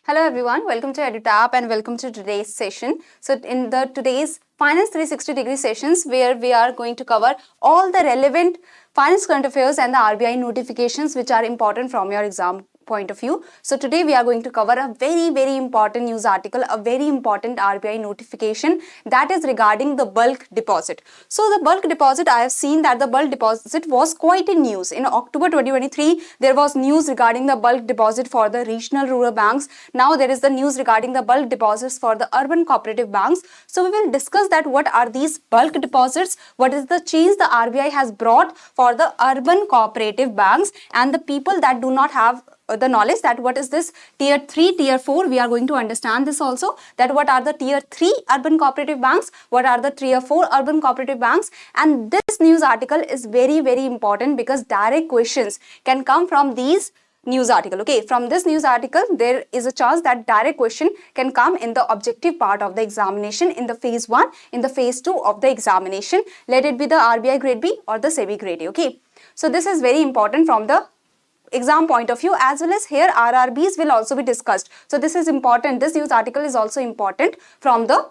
Hello everyone, welcome to EduTap and welcome to today's session. So in the today's Finance 360-degree sessions where we are going to cover all the relevant finance current affairs and the RBI notifications which are important from your exam point of view. So today we are going to cover a very important news article, a very important RBI notification that is regarding the bulk deposit. So the bulk deposit, I have seen that the bulk deposit was quite in news. In October 2023, there was news regarding the bulk deposit for the regional rural banks. Now there is the news regarding the bulk deposits for the urban cooperative banks. So we will discuss that what are these bulk deposits, what is the change the RBI has brought for the urban cooperative banks and the people that do not have the knowledge that what is this tier 3, tier 4, we are going to understand this also, that what are the tier 3 urban cooperative banks, what are the tier 4 urban cooperative banks. And this news article is very important because direct questions can come from these news article. Okay, from this news article there is a chance that direct question can come in the objective part of the examination in the phase 1, in the phase 2 of the examination, let it be the RBI Grade B or the SEBI Grade A. Okay, so this is very important from the exam point of view, as well as here RRBs will also be discussed. So this is important. This news article is also important from the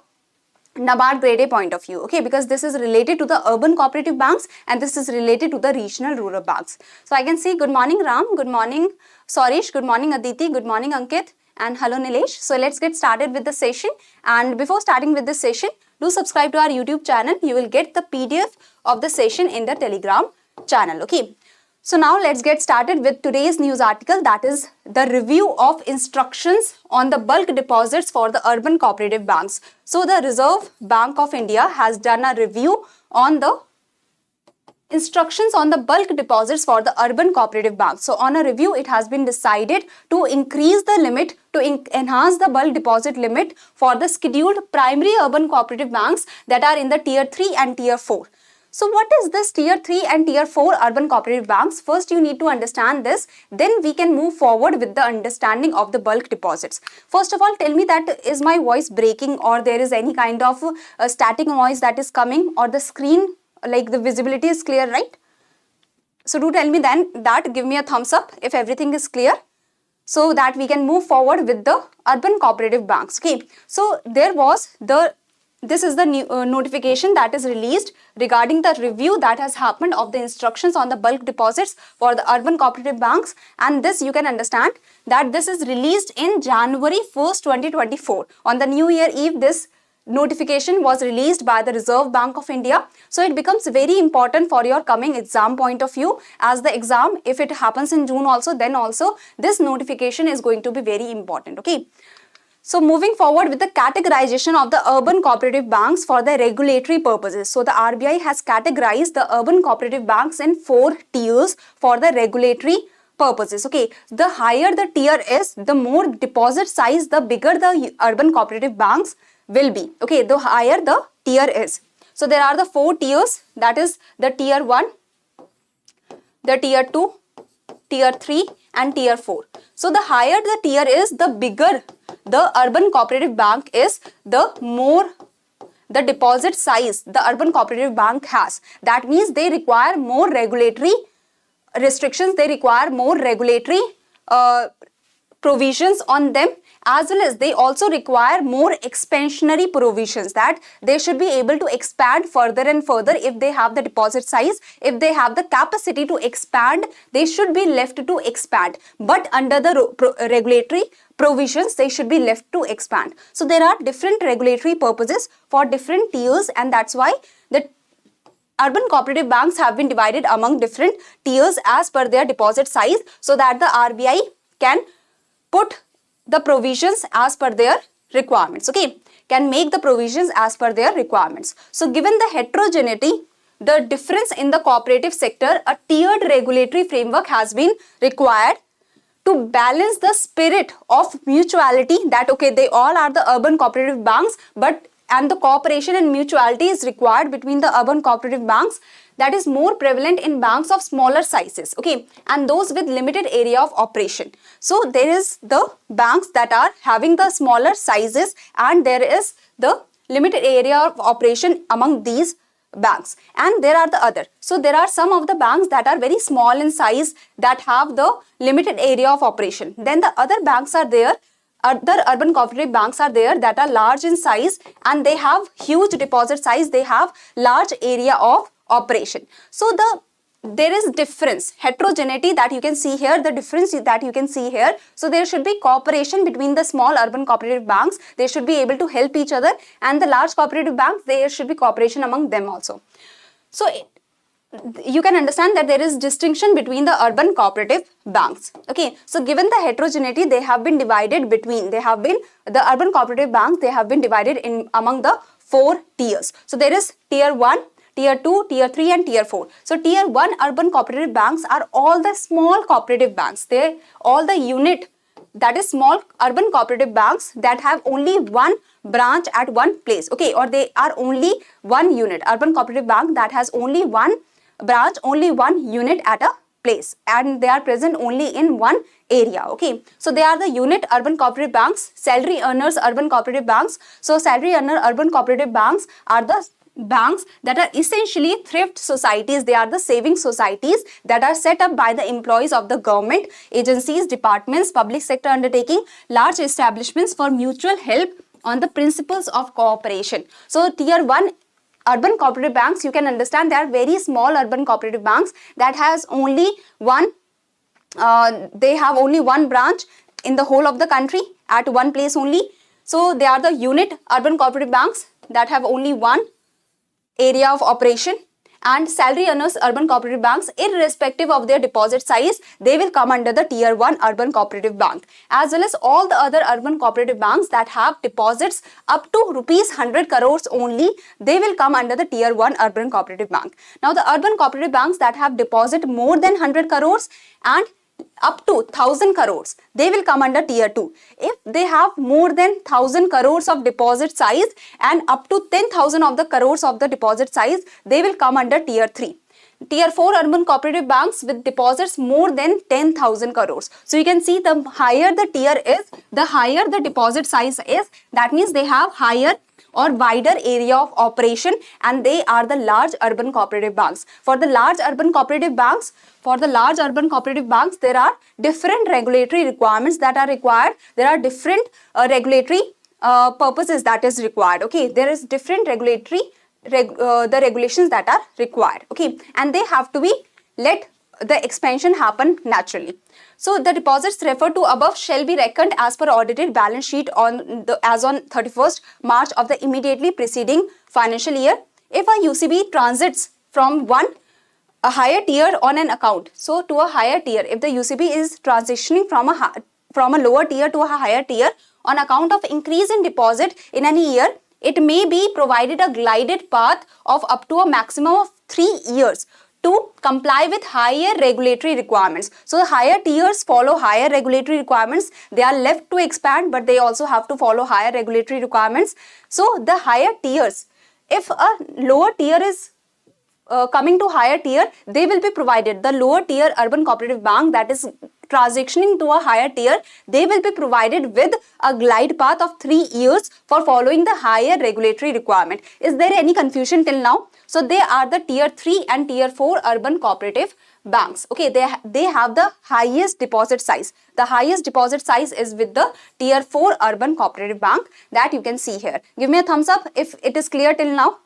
NABARD Grade A point of view, okay, because this is related to the urban cooperative banks and this is related to the regional rural banks. So I can see good morning Ram, good morning Sorish, good morning Aditi, good morning Ankit, and hello Nilesh. So let's get started with the session. And before starting with this session, do subscribe to our YouTube channel. You will get the PDF of the session in the Telegram channel, okay. So now let's get started with today's news article, that is the review of instructions on the bulk deposits for the urban cooperative banks. So the Reserve Bank of India has done a review on the instructions on the bulk deposits for the urban cooperative banks. So on a review, it has been decided to increase the limit, to enhance the bulk deposit limit for the scheduled primary urban cooperative banks that are in the tier 3 and tier 4. So what is this tier 3 and tier 4 urban cooperative banks? First you need to understand this, then we can move forward with the understanding of the bulk deposits. First of all, tell me that is my voice breaking or there is any kind of static noise that is coming, or the screen, like the visibility is clear, right? So do tell me then that, give me a thumbs up if everything is clear, so that we can move forward with the urban cooperative banks. Okay, so this is the new notification that is released regarding the review that has happened of the instructions on the bulk deposits for the urban cooperative banks, and this you can understand that this is released in January 1st, 2024. On the New Year Eve, this notification was released by the Reserve Bank of India. So it becomes very important for your coming exam point of view, as the exam, if it happens in June also, then also this notification is going to be very important, okay. So moving forward with the categorization of the urban cooperative banks for the regulatory purposes. So the RBI has categorized the urban cooperative banks in 4 tiers for the regulatory purposes. Okay, the higher the tier is, the more deposit size, the bigger the urban cooperative banks will be. Okay, the higher the tier is. So there are the 4 tiers, that is the tier 1, the tier 2, tier 3 and tier 4. So the higher the tier is, the bigger the urban cooperative bank is, the more the deposit size the urban cooperative bank has. That means they require more regulatory restrictions, they require more regulatory provisions on them, as well as they also require more expansionary provisions, that they should be able to expand further and further. If they have the deposit size, if they have the capacity to expand, they should be left to expand, but under the regulatory provisions they should be left to expand. So there are different regulatory purposes for different tiers, and that's why the urban cooperative banks have been divided among different tiers as per their deposit size, so that the RBI can put the provisions as per their requirements, okay, can make the provisions as per their requirements. So given the heterogeneity, the difference in the cooperative sector, a tiered regulatory framework has been required to balance the spirit of mutuality, that okay, they all are the urban cooperative banks, and the cooperation and mutuality is required between the urban cooperative banks, that is more prevalent in banks of smaller sizes, okay, and those with limited area of operation. So there is the banks that are having the smaller sizes and there is the limited area of operation among these banks, and there are the other. So there are some of the banks that are very small in size that have the limited area of operation. Then the other banks are there other urban cooperative banks are there that are large in size and they have huge deposit size, they have large area of operation. So there is difference, heterogeneity that you can see here, the difference that you can see here. So there should be cooperation between the small urban cooperative banks, they should be able to help each other, and the large cooperative banks, there should be cooperation among them also. So you can understand that there is distinction between the urban cooperative banks. Okay, so given the heterogeneity, they have been divided between, the urban cooperative banks, they have been divided in among the 4 tiers. So there is tier 1, tier 2, tier 3 and tier 4. So tier 1 urban cooperative banks are all the small cooperative banks. They all the unit, that is small urban cooperative banks that have only one branch at one place. Okay, or they are only one unit. Urban cooperative bank that has only one branch, only one unit at a place, and they are present only in one area. Okay, so they are the unit urban cooperative banks, salary earners urban cooperative banks. So salary earner urban cooperative banks are the banks that are essentially thrift societies. They are the saving societies that are set up by the employees of the government, agencies, departments, public sector undertaking, large establishments for mutual help on the principles of cooperation. So tier 1 urban cooperative banks, you can understand, they are very small urban cooperative banks that has only one, they have only one branch in the whole of the country at one place only. So they are the unit urban cooperative banks that have only one area of operation. And salary earners urban cooperative banks, irrespective of their deposit size, they will come under the tier 1 urban cooperative bank, as well as all the other urban cooperative banks that have deposits up to rupees 100 crores only, they will come under the tier 1 urban cooperative bank. Now the urban cooperative banks that have deposit more than 100 crores and up to 1000 crores, they will come under tier 2. If they have more than 1000 crores of deposit size and up to 10,000 of the crores of the deposit size, they will come under tier 3. Tier 4 urban cooperative banks with deposits more than 10,000 crores. So you can see the higher the tier is, the higher the deposit size is. That means they have higher or wider area of operation, and they are the large urban cooperative banks. For the large urban cooperative banks, there are different regulatory requirements that are required. There are different regulatory purposes that is required. Okay, there is different regulatory the regulations that are required. Okay, and they have to be let the expansion happen naturally. So the deposits referred to above shall be reckoned as per audited balance sheet as on 31st March of the immediately preceding financial year. If a UCB transits from a higher tier on an account, so to a higher tier, if the UCB is transitioning from a lower tier to a higher tier on account of increase in deposit in any year, it may be provided a glided path of up to a maximum of 3 years to comply with higher regulatory requirements. So higher tiers follow higher regulatory requirements. They are left to expand, but they also have to follow higher regulatory requirements. So the higher tiers, if a lower tier is coming to higher tier, they will be provided, the lower tier urban cooperative bank that is transitioning to a higher tier, they will be provided with a glide path of 3 years for following the higher regulatory requirement. Is there any confusion till now? So they are the tier 3 and tier 4 urban cooperative banks. Okay, they have the highest deposit size. The highest deposit size is with the tier 4 urban cooperative bank that you can see here. Give me a thumbs up if it is clear till now.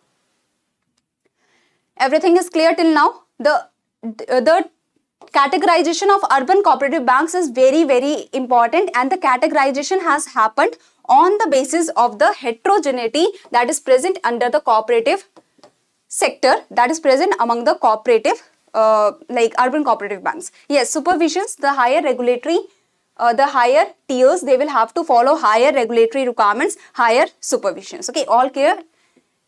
Everything is clear till now. The categorization of urban cooperative banks is very, very important, and the categorization has happened on the basis of the heterogeneity that is present under the cooperative sector, that is present among the cooperative like urban cooperative banks. Yes, supervisions, the higher regulatory, the higher tiers, they will have to follow higher regulatory requirements, higher supervisions. Okay, all clear?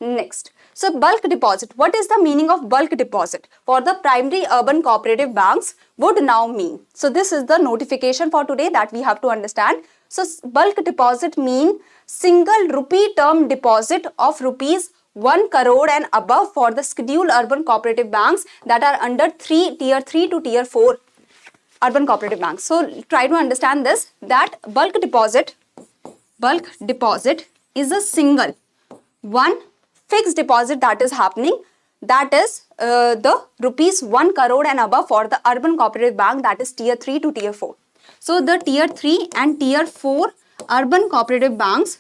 Next. So bulk deposit. What is the meaning of bulk deposit for the primary urban cooperative banks would now mean? So this is the notification for today that we have to understand. So bulk deposit mean single rupee term deposit of rupees 1 crore and above for the scheduled urban cooperative banks that are under tier 3 to tier 4 urban cooperative banks. So try to understand this, that bulk deposit is a single one fixed deposit that is happening, that is the rupees 1 crore and above for the urban cooperative bank that is tier 3 to tier 4. So the tier 3 and tier 4 urban cooperative banks,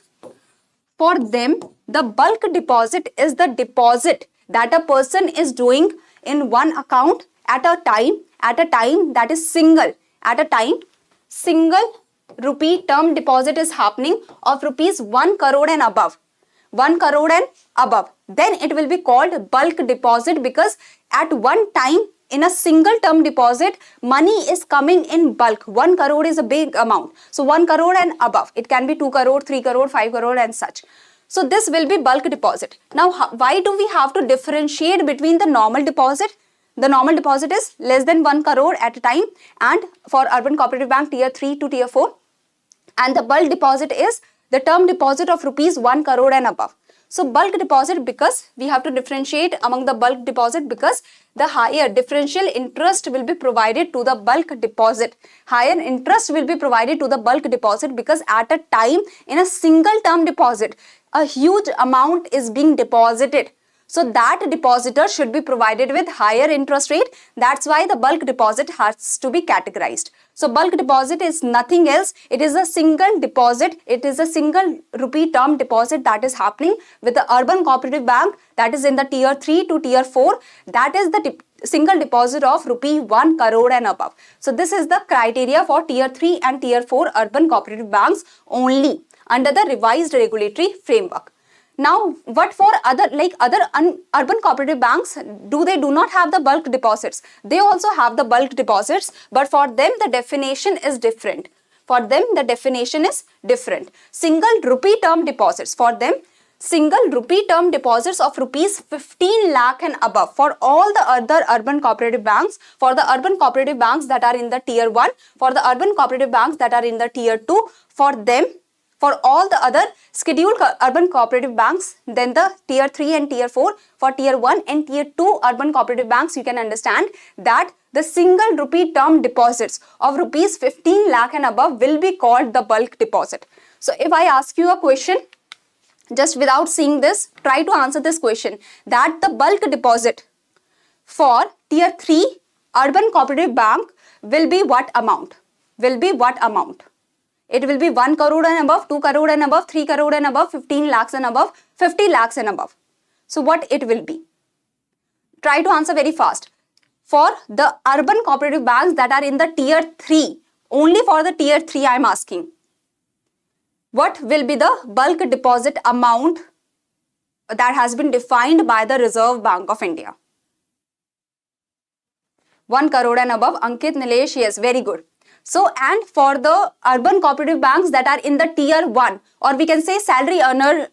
for them, the bulk deposit is the deposit that a person is doing in one account at a time that is single, at a time, single rupee term deposit is happening of rupees 1 crore and above. 1 crore and above. Then it will be called bulk deposit, because at one time in a single term deposit, money is coming in bulk. 1 crore is a big amount. So 1 crore and above. It can be 2 crore, 3 crore, 5 crore and such. So this will be bulk deposit. Now, why do we have to differentiate between the normal deposit? The normal deposit is less than 1 crore at a time, and for urban cooperative bank tier 3 to tier 4. And the bulk deposit is the term deposit of rupees 1 crore and above. So bulk deposit, because we have to differentiate among the bulk deposit, because the higher differential interest will be provided to the bulk deposit. Higher interest will be provided to the bulk deposit, because at a time in a single term deposit, a huge amount is being deposited. So that depositor should be provided with higher interest rate. That's why the bulk deposit has to be categorized. So bulk deposit is nothing else. It is a single deposit. It is a single rupee term deposit that is happening with the urban cooperative bank, that is in the tier 3 to tier 4. That is the single deposit of rupee 1 crore and above. So this is the criteria for tier 3 and tier 4 urban cooperative banks only under the revised regulatory framework. Now, what for other urban cooperative banks, do not have the bulk deposits? They also have the bulk deposits, but for them the definition is different. For them the definition is different. Single rupee term deposits, for them single rupee term deposits of rupees 15 lakh and above. For all the other urban cooperative banks, for the urban cooperative banks that are in the tier 1, for the urban cooperative banks that are in the tier 2, for them, for all the other scheduled urban cooperative banks, then the tier 3 and tier 4, for tier 1 and tier 2 urban cooperative banks, you can understand that the single rupee term deposits of rupees 15 lakh and above will be called the bulk deposit. So if I ask you a question, just without seeing this, try to answer this question, that the bulk deposit for tier 3 urban cooperative bank will be what amount? Will be what amount? It will be 1 crore and above, 2 crore and above, 3 crore and above, 15 lakhs and above, 50 lakhs and above. So what it will be? Try to answer very fast. For the urban cooperative banks that are in the tier 3, only for the tier 3 I am asking, what will be the bulk deposit amount that has been defined by the Reserve Bank of India? 1 crore and above. Ankit, Nilesh, yes, very good. So, and for the urban cooperative banks that are in the tier 1, or we can say salary earner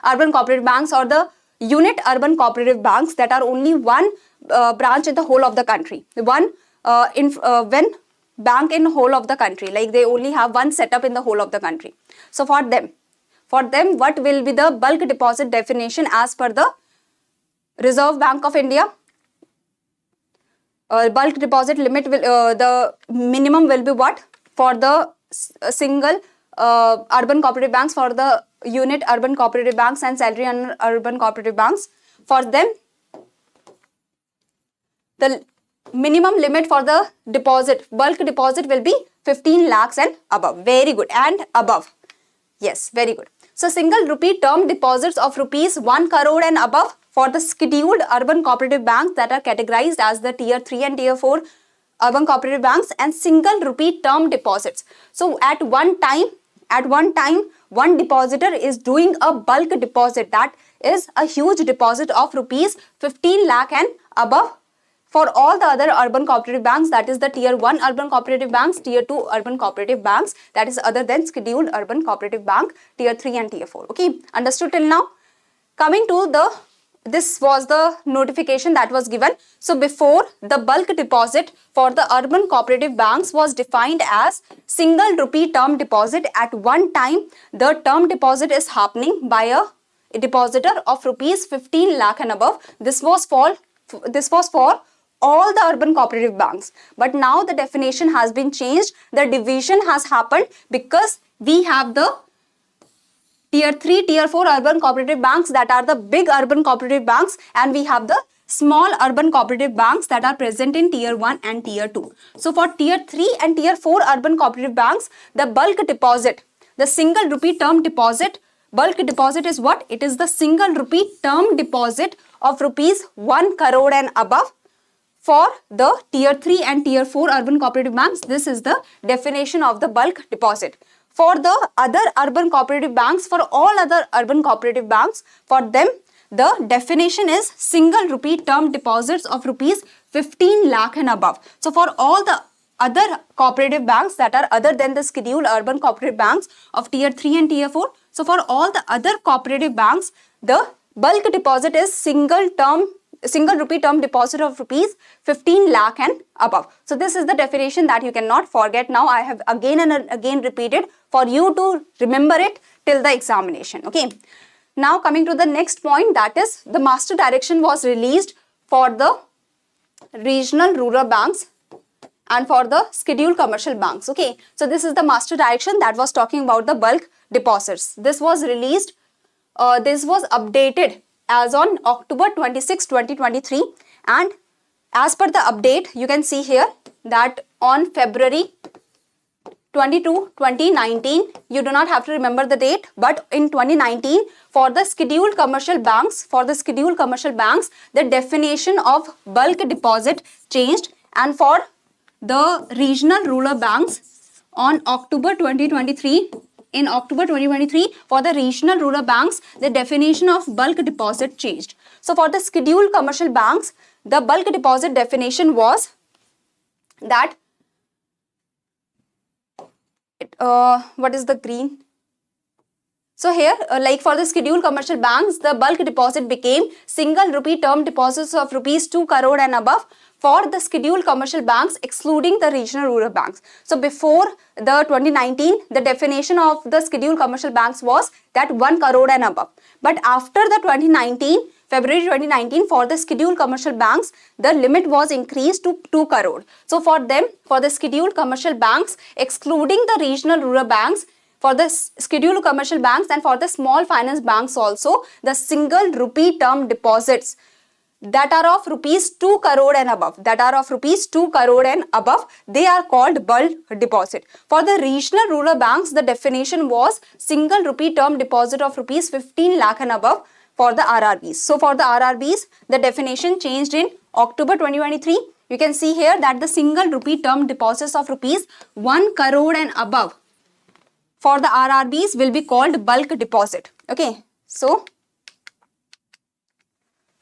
urban cooperative banks, or the unit urban cooperative banks that are only one branch in the whole of the country. When bank in whole of the country, like they only have one setup in the whole of the country. So for them, what will be the bulk deposit definition as per the Reserve Bank of India? Bulk deposit limit will, the minimum will be what? For the single urban cooperative banks, for the unit urban cooperative banks and salary and urban cooperative banks, for them the minimum limit for the deposit, bulk deposit, will be 15 lakhs and above. Very good. And above. Yes, very good. So single rupee term deposits of rupees 1 crore and above for the scheduled urban cooperative banks that are categorized as the tier 3 and tier 4 urban cooperative banks, and single rupee term deposits. So at one time, one depositor is doing a bulk deposit, that is a huge deposit of rupees 15 lakh and above. For all the other urban cooperative banks, that is the tier 1 urban cooperative banks, tier 2 urban cooperative banks, that is other than scheduled urban cooperative bank, tier 3 and tier 4. Okay, understood till now? Coming to this was the notification that was given. So before, the bulk deposit for the urban cooperative banks was defined as single rupee term deposit. At one time, the term deposit is happening by a depositor of rupees 15 lakh and above. This was for all the urban cooperative banks. But now the definition has been changed. The division has happened because we have the tier 3, tier 4 urban cooperative banks that are the big urban cooperative banks, and we have the small urban cooperative banks that are present in tier 1 and tier 2. So for tier 3 and tier 4 urban cooperative banks, the bulk deposit the single rupee term deposit, bulk deposit is what? It is the single rupee term deposit of rupees 1 crore and above for the tier 3 and tier 4 urban cooperative banks. This is the definition of the bulk deposit. For the other urban cooperative banks, for all other urban cooperative banks, for them the definition is single rupee term deposits of rupees 15 lakh and above. So for all the other cooperative banks that are other than the scheduled urban cooperative banks of tier 3 and tier 4, so for all the other cooperative banks, the bulk deposit is single rupee term deposit of rupees 15 lakh and above. So this is the definition that you cannot forget. Now I have again and again repeated for you to remember it till the examination. Okay. Now coming to the next point, that is the master direction was released for the regional rural banks and for the scheduled commercial banks. Okay. So this is the master direction that was talking about the bulk deposits. This was released, this was updated as on October 26, 2023, and as per the update you can see here that on February 22, 2019, you do not have to remember the date, but in 2019 for the scheduled commercial banks, the definition of bulk deposit changed, and for the regional rural banks on October 2023, in October 2023 for the regional rural banks, the definition of bulk deposit changed. So for the scheduled commercial banks, the bulk deposit definition was that what is the green? So here like for the scheduled commercial banks, the bulk deposit became single rupee term deposits of rupees 2 crore and above for the scheduled commercial banks excluding the regional rural banks. So before the 2019, the definition of the scheduled commercial banks was that 1 crore and above. But after the 2019, February 2019, for the scheduled commercial banks, the limit was increased to 2 crore. So for them, for the scheduled commercial banks excluding the regional rural banks, for the scheduled commercial banks and for the small finance banks also, the single rupee term deposits that are of rupees 2 crore and above, they are called bulk deposit. For the regional rural banks, the definition was single rupee term deposit of rupees 15 lakh and above for the RRBs. So for the RRBs, the definition changed in October 2023. You can see here that the single rupee term deposits of rupees 1 crore and above for the RRBs will be called bulk deposit. Okay. So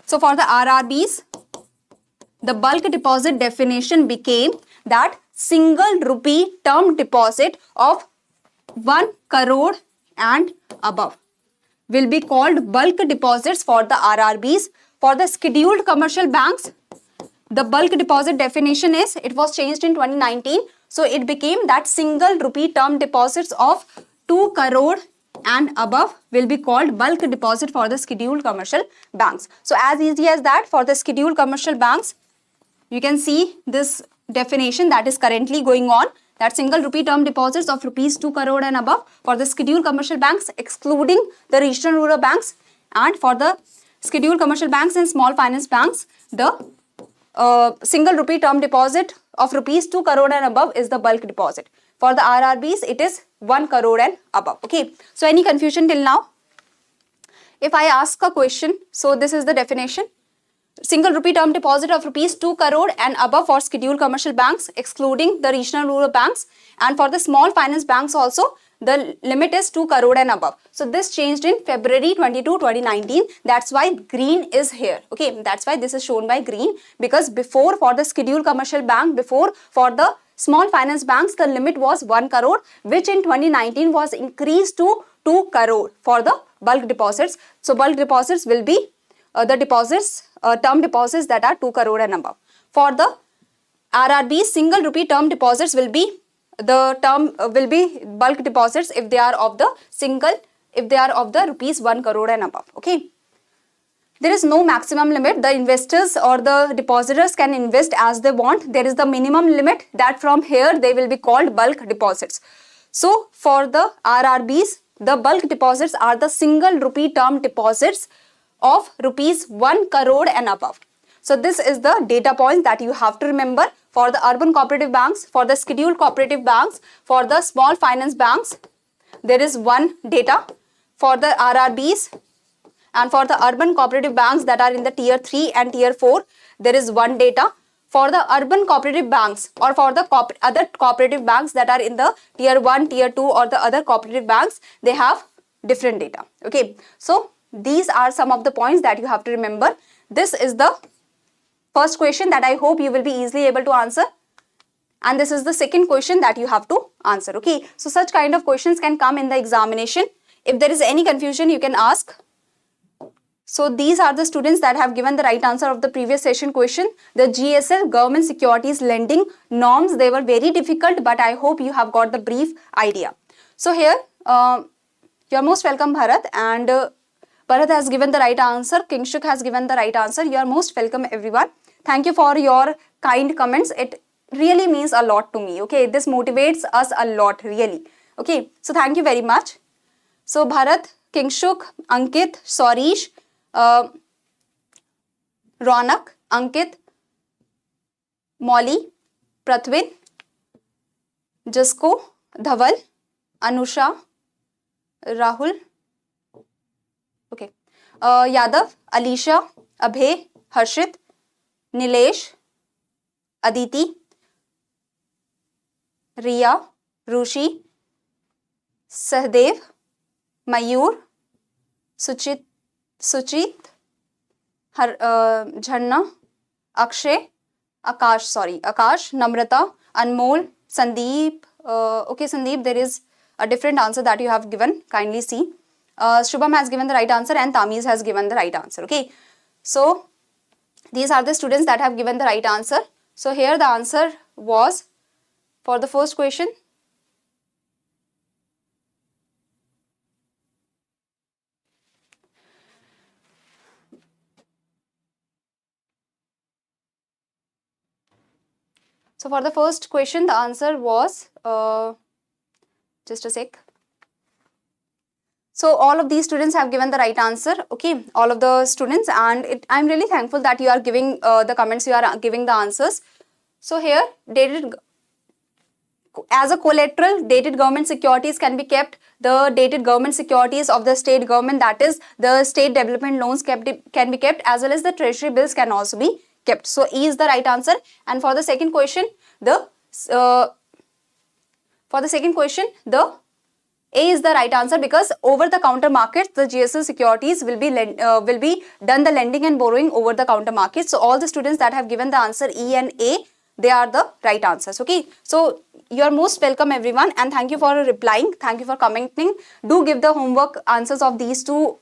for the RRBs, the bulk deposit definition became that single rupee term deposit of 1 crore and above will be called bulk deposits for the RRBs. For the scheduled commercial banks, the bulk deposit definition is, it was changed in 2019. So it became that single rupee term deposits of 2 crore and above will be called bulk deposit for the scheduled commercial banks. So as easy as that, for the scheduled commercial banks, you can see this definition that is currently going on, that single rupee term deposits of rupees 2 crore and above for the scheduled commercial banks excluding the regional rural banks, and for the scheduled commercial banks and small finance banks, the single rupee term deposit of rupees 2 crore and above is the bulk deposit. For the RRBs, it is 1 crore and above. Okay. So any confusion till now? If I ask a question, so this is the definition. Single rupee term deposit of rupees 2 crore and above for scheduled commercial banks excluding the regional rural banks, and for the small finance banks also the limit is 2 crore and above. So this changed in February 22, 2019. That's why green is here. Okay, that's why this is shown by green, because before for the scheduled commercial bank, before for the small finance banks, the limit was 1 crore, which in 2019 was increased to 2 crore for the bulk deposits. So bulk deposits will be the deposits, term deposits that are 2 crore and above. For the RRB, single rupee term deposits will be the term will be bulk deposits if they are of the rupees 1 crore and above. Okay. There is no maximum limit. The investors or the depositors can invest as they want. There is the minimum limit that from here they will be called bulk deposits. So for the RRBs, the bulk deposits are the single rupee term deposits of rupees 1 crore and above. So this is the data point that you have to remember for the urban cooperative banks, for the scheduled cooperative banks, for the small finance banks. there is one data. For the RRBs and for the urban cooperative banks that are in the tier 3 and tier 4, there is one data. For the urban cooperative banks or for the other cooperative banks that are in the tier 1, tier 2 or the other cooperative banks, they have different data. Okay, so these are some of the points that you have to remember. This is the first question that I hope you will be easily able to answer. And this is the second question that you have to answer. Okay, so such kind of questions can come in the examination. If there is any confusion, you can ask. So these are the students that have given the right answer of the previous session question. The GSL government securities lending norms, they were very difficult, but I hope you have got the brief idea. So here, you're most welcome, Bharat, and Bharat has given the right answer. Kingshuk has given the right answer. You are most welcome, everyone. Thank you for your kind comments. It really means a lot to me. Okay, this motivates us a lot, really. Okay, so thank you very much. So Bharat, Kingshuk, Ankit, Saurish, Ronak, Ankit, Molly, Prathvin, Jasko, Dhaval, Anusha, Rahul, okay, Yadav, Alisha, Abhay, Harshit, Nilesh, Aditi, Riya, Rushi, Sahdev, Mayur, Suchit, Jhanna, Akshay, Akash, Namrata, Anmol, Sandeep. Okay, Sandeep, there is a different answer that you have given. Kindly see. Shubham has given the right answer and Tamiz has given the right answer. Okay, so these are the students that have given the right answer. So here the answer was for the first question. So for the first question, the answer was, just a sec. So all of these students have given the right answer, okay, all of the students, and I'm really thankful that you are giving the comments, you are giving the answers. So here, dated, as a collateral, dated government securities can be kept. The dated government securities of the state government, that is the state development loans can be kept, as well as the treasury bills can also be kept. So E is the right answer. And for the second question, the A is the right answer, because over the counter markets, the GSL securities will be done the lending and borrowing over the counter markets. So all the students that have given the answer E and A, they are the right answers. Okay, so you are most welcome, everyone, and thank you for replying. Thank you for commenting. Do give the homework answers of these two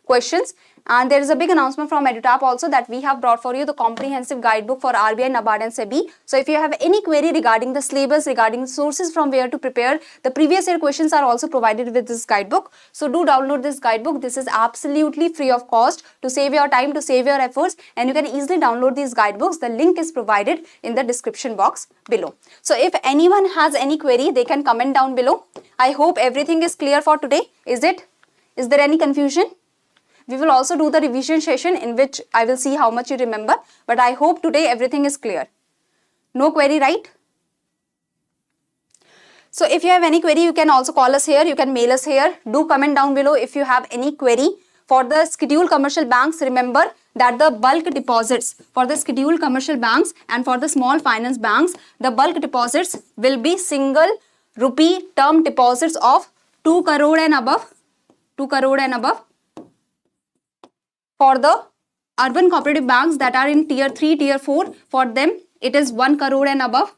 questions. And there is a big announcement from EduTap also, that we have brought for you the comprehensive guidebook for RBI, NABARD and SEBI. So if you have any query regarding the syllabus, regarding sources from where to prepare, the previous year questions are also provided with this guidebook. So do download this guidebook. This is absolutely free of cost, to save your time, to save your efforts, and you can easily download these guidebooks. The link is provided in the description box below. So if anyone has any query, they can comment down below. I hope everything is clear for today. Is it? Is there any confusion? We will also do the revision session, in which I will see how much you remember. But I hope today everything is clear. No query, right? So if you have any query, you can also call us here. You can mail us here. Do comment down below if you have any query. For the scheduled commercial banks, remember that the bulk deposits for the scheduled commercial banks and for the small finance banks, the bulk deposits will be single rupee term deposits of 2 crore and above. 2 crore and above. For the urban cooperative banks that are in tier 3, tier 4, for them it is 1 crore and above.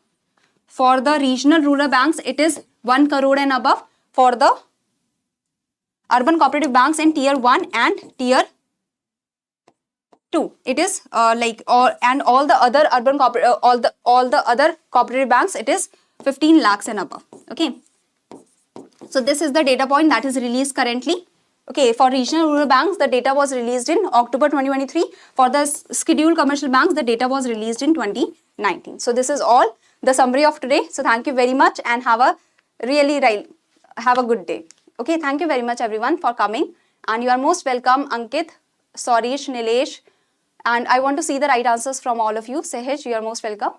For the regional rural banks, it is 1 crore and above. For the urban cooperative banks in tier 1 and tier 2, it is all the other urban all the other cooperative banks, it is 15 lakhs and above. Okay, so this is the data point that is released currently. Okay, for regional rural banks, the data was released in October 2023. For the scheduled commercial banks, the data was released in 2019. So this is all the summary of today. So thank you very much, and have a good day. Okay, thank you very much, everyone, for coming, and you are most welcome, Ankit, Saurish, Nilesh, and I want to see the right answers from all of you. Sehaj, you are most welcome.